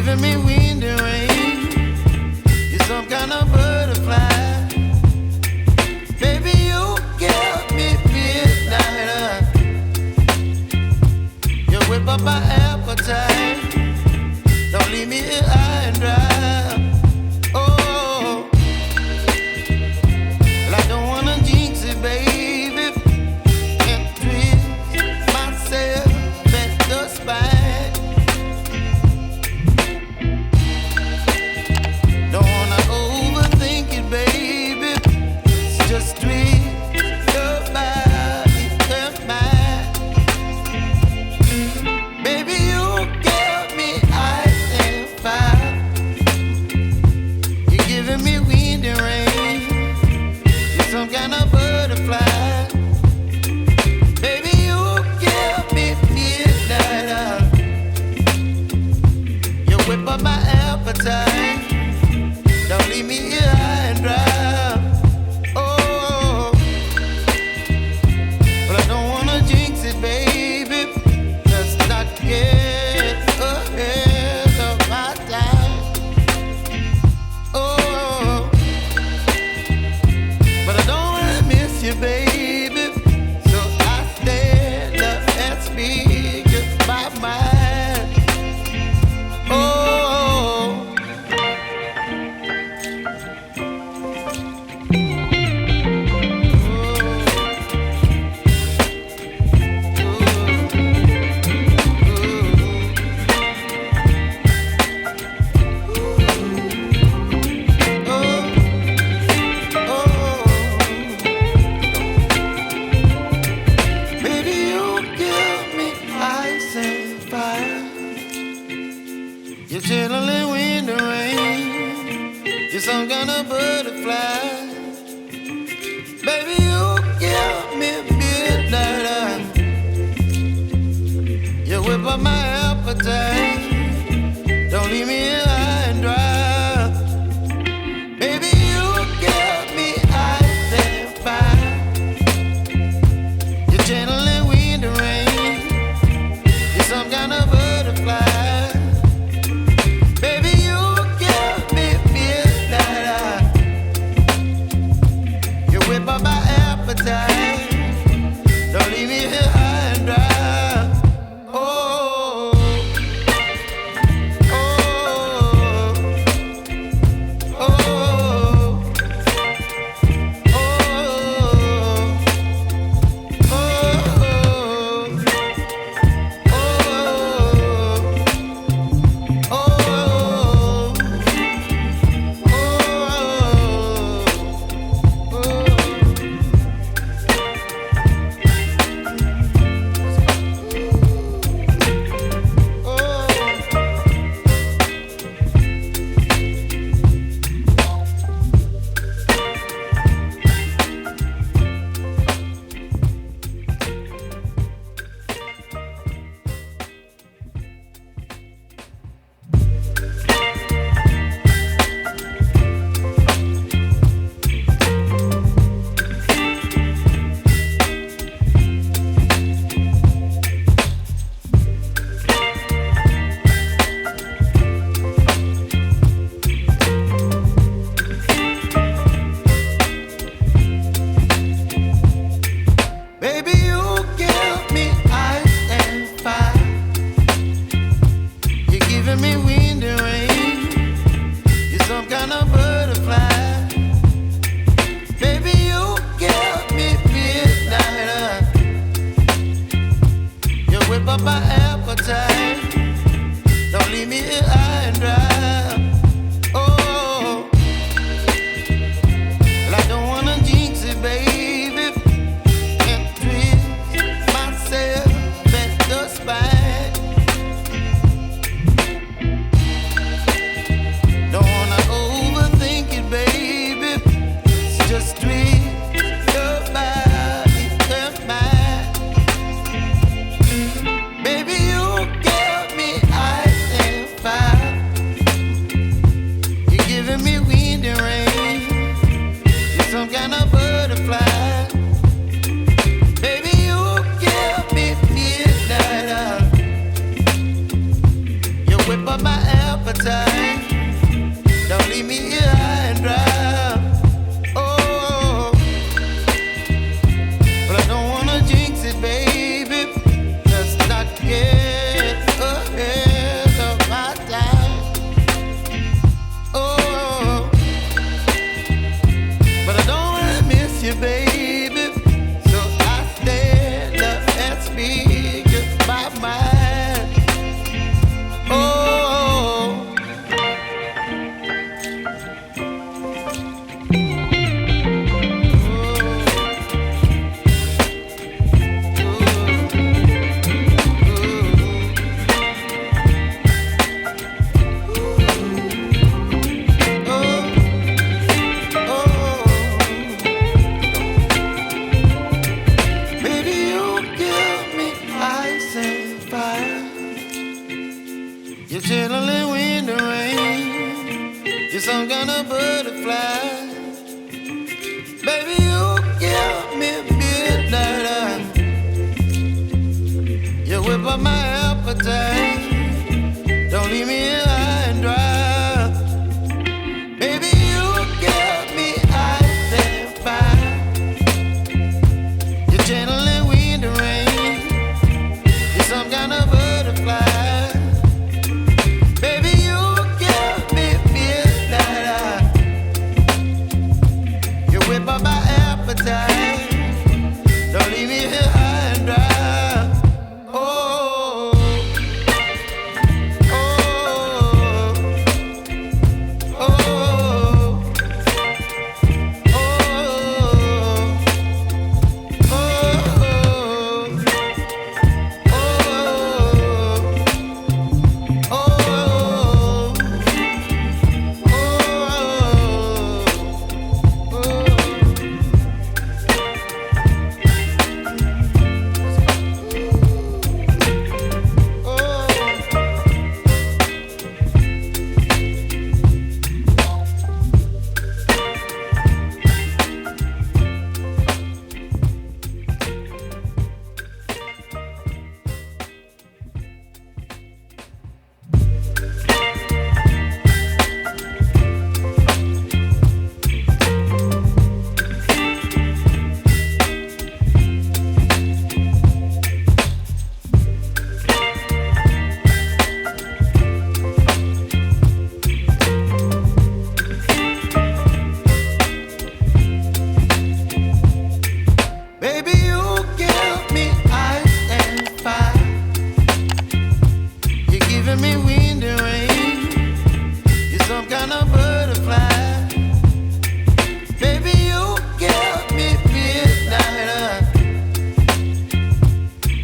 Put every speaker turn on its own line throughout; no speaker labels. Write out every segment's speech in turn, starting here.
giving me wind and rain. You're some kind of butterfly. Baby, you give me midnight. You whip up my appetite. Don't leave me here high and dry. Oh, well, I don't wanna jinx it, baby, and twist myself at the spine. Don't wanna overthink it, baby. It's just twist your body and mine. Baby, you give me ice and fire. You're giving me wind and rain. You're some kind of butterfly. Baby, you give me midnight. You whip up my appetite. Don't leave me here high and dry. Oh, but I don't wanna jinx it, baby. Let's not get ahead of my time. Oh, but I don't wanna miss you, baby. So I stand up and speak my mind. Oh. Baby, you give me ice and fire. You're chilling wind and rain. You're some kind of butterfly. Baby, you give me midnight. You whip up my appetite. Don't leave me here high and dry. Baby, you give me ice and fire. You're channeling wind and rain. You're some kind of butterfly. Baby, you give me midnight. You whip up my appetite. Don't leave me here high and dry. Oh, oh, oh, oh, baby, you give me ice and fire. You're giving me wind and rain. You're some kind of butterfly. Baby, you give me midnight. You whip up my appetite. Don't leave me here high and dry. Oh, well, I don't wanna jinx it, baby, and twist myself at the spine. Don't wanna overthink it, baby. It's just twist your body and mine. Baby, you give my appetite. Don't leave me here high and dry. Oh, but I don't wanna jinx it, baby. Let's not get ahead of my time. Oh, but I don't wanna miss you, baby. So I stand up and speak my mind. Oh, baby, you give me ice and fire. You're chilling in the rain. You're some kind of butterfly. Baby, you give me midnight. You whip up my appetite. Don't leave me here high and dry. Baby, you give me ice and fire. You're channeling wind and rain. You're some kind of butterfly. Baby, you give me midnight. You whip up my appetite. Don't leave me here high and dry. Oh, oh, oh, oh, baby, you give me ice and fire. You're giving me wind and rain. You're some kind of butterfly. Baby, you give me midnight.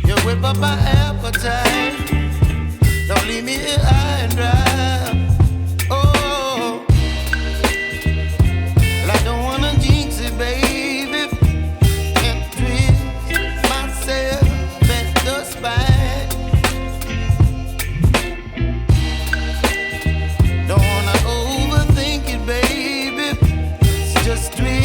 You whip up my appetite. Don't leave me here high and dry. Oh, well, I don't wanna jinx it, baby. And twist myself at the spine. Don't wanna overthink it, baby. It's just twist